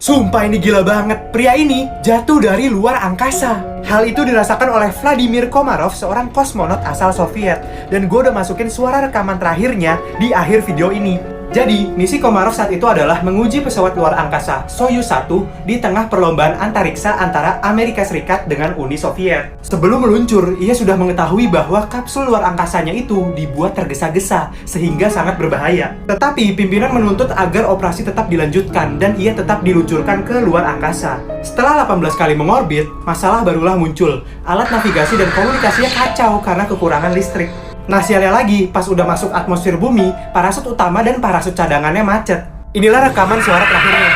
Sumpah ini gila banget, pria ini jatuh dari luar angkasa. Hal itu dirasakan oleh Vladimir Komarov, seorang kosmonot asal Soviet. Dan gue udah masukin suara rekaman terakhirnya di akhir video ini. Jadi, misi Komarov saat itu adalah menguji pesawat luar angkasa Soyuz 1 di tengah perlombaan antariksa antara Amerika Serikat dengan Uni Soviet. Sebelum meluncur, ia sudah mengetahui bahwa kapsul luar angkasanya itu dibuat tergesa-gesa, sehingga sangat berbahaya. Tetapi, pimpinan menuntut agar operasi tetap dilanjutkan dan ia tetap diluncurkan ke luar angkasa. Setelah 18 kali mengorbit, masalah barulah muncul. Alat navigasi dan komunikasinya kacau karena kekurangan listrik. Nah, sialnya lagi, pas udah masuk atmosfer bumi, parasut utama dan parasut cadangannya macet. Inilah rekaman suara terakhirnya.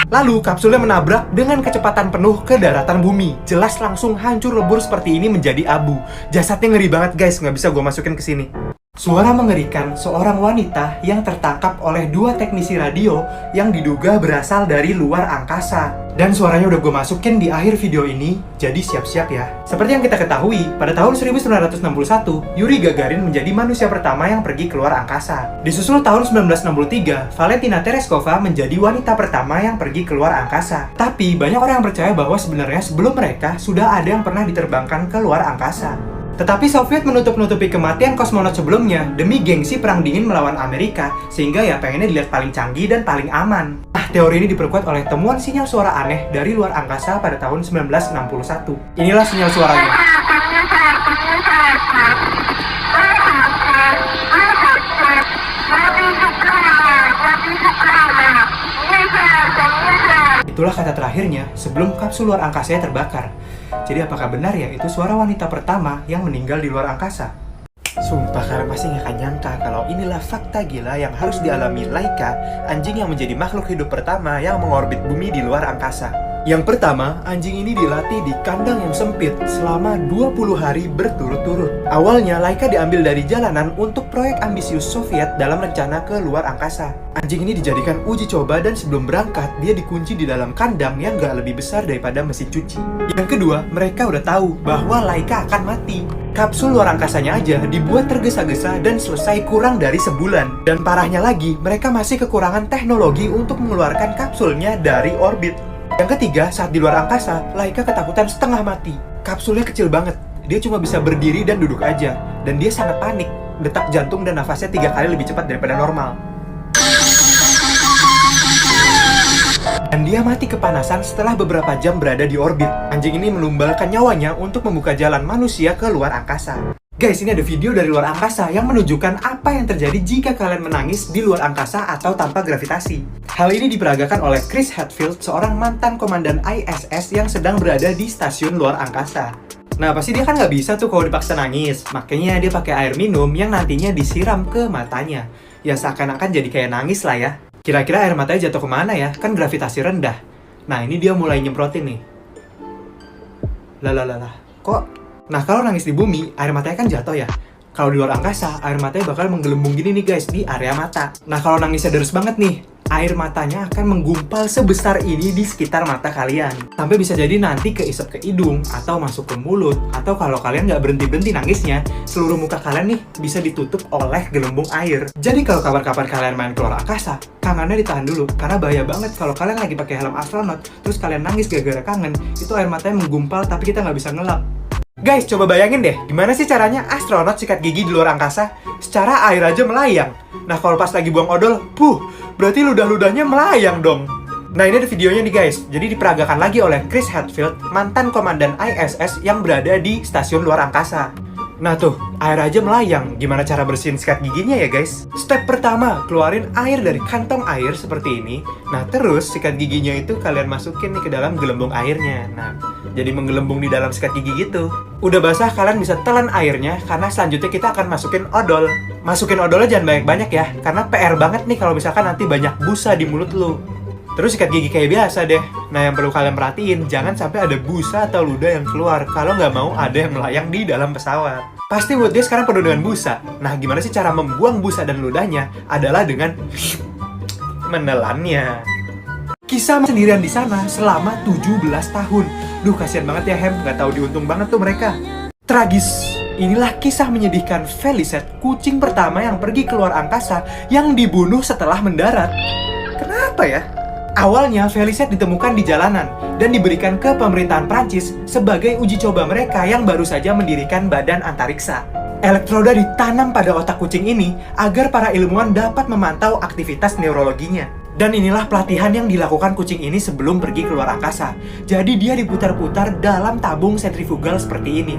Lalu, kapsulnya menabrak dengan kecepatan penuh ke daratan bumi. Jelas langsung hancur lebur seperti ini menjadi abu. Jasadnya ngeri banget guys, nggak bisa gue masukin ke sini. Suara mengerikan seorang wanita yang tertangkap oleh dua teknisi radio yang diduga berasal dari luar angkasa. Dan suaranya udah gue masukin di akhir video ini, jadi siap-siap ya. Seperti yang kita ketahui, pada tahun 1961, Yuri Gagarin menjadi manusia pertama yang pergi keluar angkasa. Disusul tahun 1963, Valentina Tereshkova menjadi wanita pertama yang pergi keluar angkasa. Tapi, banyak orang yang percaya bahwa sebenarnya sebelum mereka, sudah ada yang pernah diterbangkan ke luar angkasa. Tetapi Soviet menutup-nutupi kematian kosmonot sebelumnya demi gengsi perang dingin melawan Amerika, sehingga ya pengennya dilihat paling canggih dan paling aman. Nah, teori ini diperkuat oleh temuan sinyal suara aneh dari luar angkasa pada tahun 1961. Inilah sinyal suaranya. Itulah kata terakhirnya sebelum kapsul luar angkasanya terbakar. Jadi apakah benar ya itu suara wanita pertama yang meninggal di luar angkasa? Sumpah kalian pasti gak akan nyangka kalau inilah fakta gila yang harus dialami Laika, anjing yang menjadi makhluk hidup pertama yang mengorbit bumi di luar angkasa. Yang pertama, anjing ini dilatih di kandang yang sempit selama 20 hari berturut-turut. Awalnya, Laika diambil dari jalanan untuk proyek ambisius Soviet dalam rencana ke luar angkasa. Anjing ini dijadikan uji coba dan sebelum berangkat, dia dikunci di dalam kandang yang gak lebih besar daripada mesin cuci. Yang kedua, mereka udah tahu bahwa Laika akan mati. Kapsul luar angkasanya aja dibuat tergesa-gesa dan selesai kurang dari sebulan. Dan parahnya lagi, mereka masih kekurangan teknologi untuk mengeluarkan kapsulnya dari orbit. Yang ketiga, saat di luar angkasa, Laika ketakutan setengah mati. Kapsulnya kecil banget, dia cuma bisa berdiri dan duduk aja. Dan dia sangat panik, detak jantung dan nafasnya 3 kali lebih cepat daripada normal. Dan dia mati kepanasan setelah beberapa jam berada di orbit. Anjing ini menumbalkan nyawanya untuk membuka jalan manusia ke luar angkasa. Guys, ini ada video dari luar angkasa yang menunjukkan apa yang terjadi jika kalian menangis di luar angkasa atau tanpa gravitasi. Hal ini diperagakan oleh Chris Hadfield, seorang mantan komandan ISS yang sedang berada di stasiun luar angkasa. Nah, pasti dia kan nggak bisa tuh kalau dipaksa nangis. Makanya dia pakai air minum yang nantinya disiram ke matanya. Ya seakan-akan jadi kayak nangis lah ya. Kira-kira air matanya jatuh kemana ya? Kan gravitasi rendah. Nah, ini dia mulai nyemprotin nih. Lah. Kok? Nah, kalau nangis di bumi, air matanya kan jatuh ya. Kalau di luar angkasa, air matanya bakal menggelembung gini nih guys, di area mata. Nah, kalau nangisnya deres banget nih, air matanya akan menggumpal sebesar ini di sekitar mata kalian. Sampai bisa jadi nanti keisep ke hidung, atau masuk ke mulut, atau kalau kalian nggak berhenti-berhenti nangisnya, seluruh muka kalian nih bisa ditutup oleh gelembung air. Jadi kalau kapan-kapan kalian main keluar angkasa, kangennya ditahan dulu, karena bahaya banget kalau kalian lagi pakai helm astronot, terus kalian nangis gara-gara kangen, itu air matanya menggumpal tapi kita nggak bisa ngelap. Guys, coba bayangin deh, gimana sih caranya astronot sikat gigi di luar angkasa? Secara air aja melayang. Nah, kalau pas lagi buang odol, berarti ludah-ludahnya melayang dong. Nah, ini ada videonya nih guys. Jadi diperagakan lagi oleh Chris Hadfield, mantan komandan ISS yang berada di stasiun luar angkasa. Nah tuh, air aja melayang. Gimana cara bersihin sikat giginya ya guys? Step pertama, keluarin air dari kantong air seperti ini. Nah terus sikat giginya itu kalian masukin nih ke dalam gelembung airnya. Nah, jadi menggelembung di dalam sikat gigi gitu. Udah basah, kalian bisa telan airnya, karena selanjutnya kita akan masukin odol. Masukin odolnya jangan banyak-banyak ya, karena PR banget nih kalau misalkan nanti banyak busa di mulut lu. Terus sikat gigi kayak biasa deh. Nah, yang perlu kalian perhatiin, jangan sampai ada busa atau ludah yang keluar kalau nggak mau ada yang melayang di dalam pesawat. Pasti buat dia sekarang penuh dengan busa. Nah, gimana sih cara membuang busa dan ludahnya? Adalah dengan menelannya. Kisah sendirian di sana selama 17 tahun. Duh, kasihan banget ya Hem, nggak tahu diuntung banget tuh mereka. Tragis. Inilah kisah menyedihkan Felicette, kucing pertama yang pergi keluar angkasa yang dibunuh setelah mendarat. Kenapa ya? Awalnya Felicette ditemukan di jalanan dan diberikan ke pemerintahan Prancis sebagai uji coba mereka yang baru saja mendirikan badan antariksa. Elektroda ditanam pada otak kucing ini agar para ilmuwan dapat memantau aktivitas neurologinya. Dan inilah pelatihan yang dilakukan kucing ini sebelum pergi keluar angkasa. Jadi dia diputar-putar dalam tabung sentrifugal seperti ini.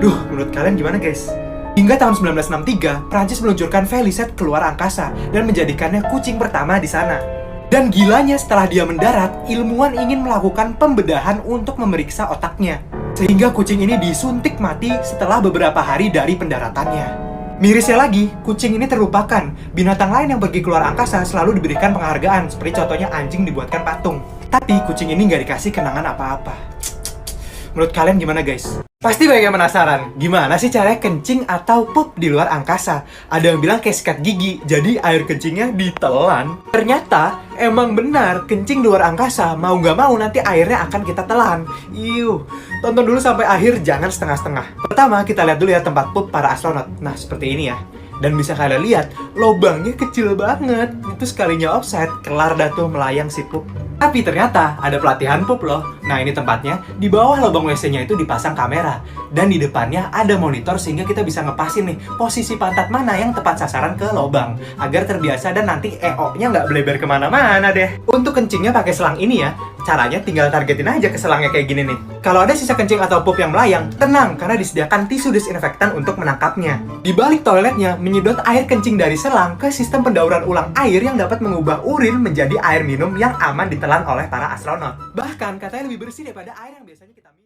Duh, menurut kalian gimana guys? Hingga tahun 1963, Prancis meluncurkan Felicette keluar angkasa dan menjadikannya kucing pertama di sana. Dan gilanya setelah dia mendarat, ilmuwan ingin melakukan pembedahan untuk memeriksa otaknya. Sehingga kucing ini disuntik mati setelah beberapa hari dari pendaratannya. Mirisnya lagi, kucing ini terlupakan. Binatang lain yang pergi keluar angkasa selalu diberikan penghargaan, seperti contohnya anjing dibuatkan patung. Tapi kucing ini nggak dikasih kenangan apa-apa. Menurut kalian gimana guys? Pasti banyak yang penasaran, gimana sih caranya kencing atau pup di luar angkasa? Ada yang bilang kayak sikat gigi, jadi air kencingnya ditelan. Ternyata, emang benar, kencing di luar angkasa, mau nggak mau nanti airnya akan kita telan. Iuh, tonton dulu sampai akhir, jangan setengah-setengah. Pertama, kita lihat dulu ya tempat pup para astronot. Nah, seperti ini ya. Dan bisa kalian lihat, lubangnya kecil banget. Itu sekalinya offset, kelar dah tuh melayang si pup. Tapi ternyata ada pelatihan pup loh. Nah ini tempatnya, di bawah lubang WC-nya itu dipasang kamera. Dan di depannya ada monitor sehingga kita bisa ngepasin nih posisi pantat mana yang tepat sasaran ke lubang. Agar terbiasa dan nanti EO-nya nggak beleber kemana-mana deh. Untuk kencingnya pakai selang ini ya, caranya tinggal targetin aja ke selangnya kayak gini nih. Kalau ada sisa kencing atau pup yang melayang, tenang karena disediakan tisu disinfektan untuk menangkapnya. Di balik toiletnya, menyedot air kencing dari selang ke sistem pendauran ulang air yang dapat mengubah urin menjadi air minum yang aman ditelan oleh para astronot. Bahkan katanya lebih bersih daripada air yang biasanya kita minum.